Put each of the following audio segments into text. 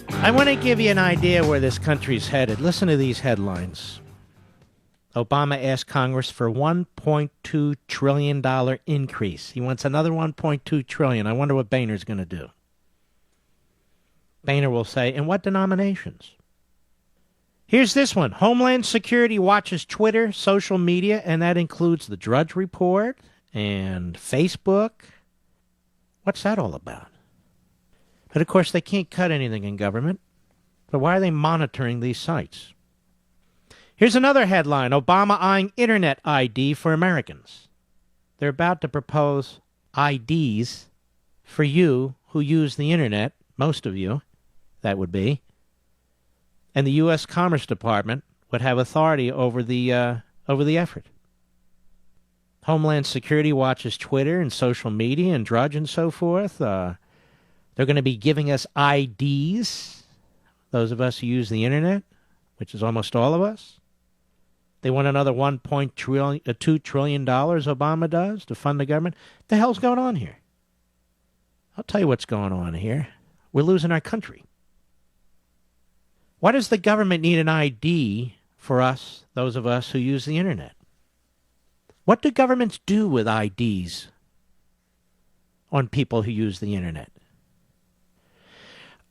I want to give you an idea where this country's headed. Listen to these headlines. Obama asked Congress for $1.2 trillion increase. He wants another $1.2 trillion. I wonder what Boehner's going to do. Boehner will say, in what denominations? Here's this one. Homeland Security watches Twitter, social media, and that includes the Drudge Report and Facebook. What's that all about? But, of course, they can't cut anything in government. But why are they monitoring these sites? Here's another headline. Obama eyeing Internet ID for Americans. They're about to propose IDs for you who use the Internet, most of you, that would be. And the U.S. Commerce Department would have authority over the effort. Homeland Security watches Twitter and social media and Drudge and so forth. They're going to be giving us IDs, those of us who use the Internet, which is almost all of us. They want another $2 trillion, Obama does, to fund the government. What the hell's going on here? I'll tell you what's going on here. We're losing our country. Why does the government need an ID for us, those of us who use the Internet? What do governments do with IDs on people who use the Internet?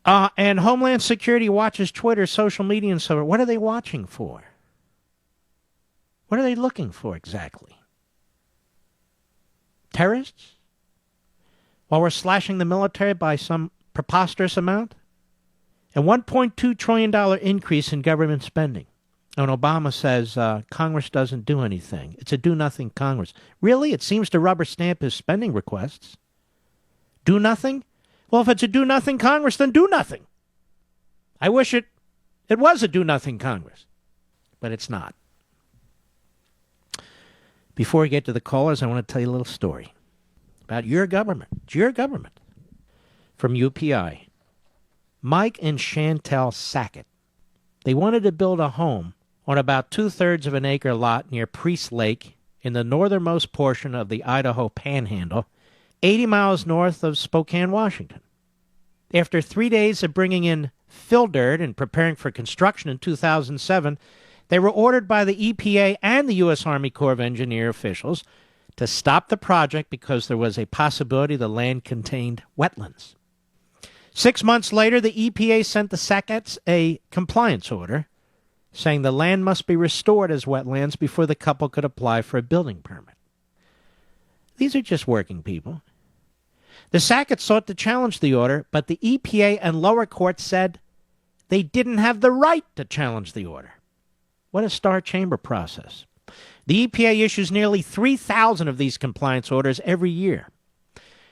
And Homeland Security watches Twitter, social media, and so on. What are they watching for? What are they looking for exactly? Terrorists? While we're slashing the military by some preposterous amount? A $1.2 trillion increase in government spending. And Obama says Congress doesn't do anything. It's a do-nothing Congress. Really? It seems to rubber stamp his spending requests. Do nothing? Well, if it's a do-nothing Congress, then do nothing. I wish it was a do-nothing Congress. But it's not. Before we get to the callers, I want to tell you a little story about your government. It's your government. From UPI. Mike and Chantel Sackett. They wanted to build a home on about 2/3 of an acre lot near Priest Lake in the northernmost portion of the Idaho Panhandle, 80 miles north of Spokane, Washington. After 3 days of bringing in fill dirt and preparing for construction in 2007, they were ordered by the EPA and the U.S. Army Corps of Engineer officials to stop the project because there was a possibility the land contained wetlands. 6 months later, the EPA sent the Sacketts a compliance order saying the land must be restored as wetlands before the couple could apply for a building permit. These are just working people. The Sacketts sought to challenge the order, but the EPA and lower courts said they didn't have the right to challenge the order. What a star chamber process. The EPA issues nearly 3,000 of these compliance orders every year.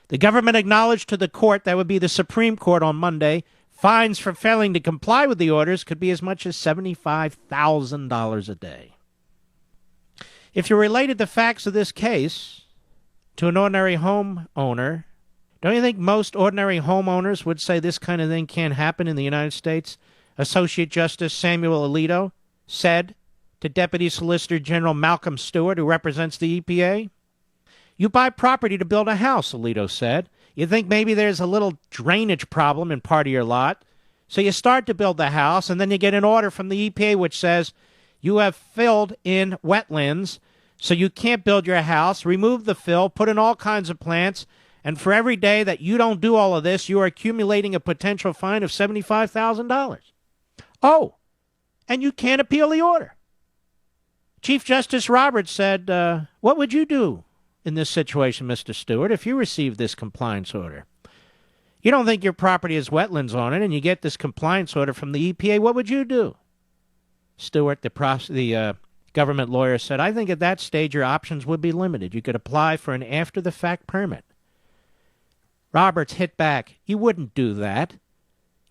The government acknowledged to the court, that would be the Supreme Court on Monday, fines for failing to comply with the orders could be as much as $75,000 a day. If you related the facts of this case to an ordinary homeowner, don't you think most ordinary homeowners would say this kind of thing can't happen in the United States? Associate Justice Samuel Alito said to Deputy Solicitor General Malcolm Stewart, who represents the EPA. You buy property to build a house, Alito said. You think maybe there's a little drainage problem in part of your lot. So you start to build the house, and then you get an order from the EPA which says you have filled in wetlands, so you can't build your house. Remove the fill, put in all kinds of plants, and for every day that you don't do all of this, you are accumulating a potential fine of $75,000. Oh, and you can't appeal the order. Chief Justice Roberts said, what would you do in this situation, Mr. Stewart, if you received this compliance order? You don't think your property has wetlands on it, and you get this compliance order from the EPA. What would you do? Stewart, the government lawyer, said, I think at that stage your options would be limited. You could apply for an after-the-fact permit. Roberts hit back. You wouldn't do that.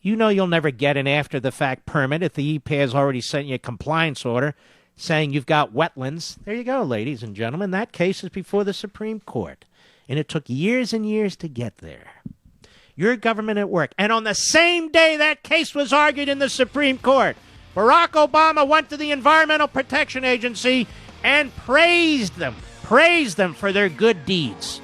You know you'll never get an after-the-fact permit if the EPA has already sent you a compliance order saying you've got wetlands. There you go, ladies and gentlemen. That case is before the Supreme Court, and it took years and years to get there. Your government at work. And on the same day that case was argued in the Supreme Court, Barack Obama went to the Environmental Protection Agency and praised them for their good deeds.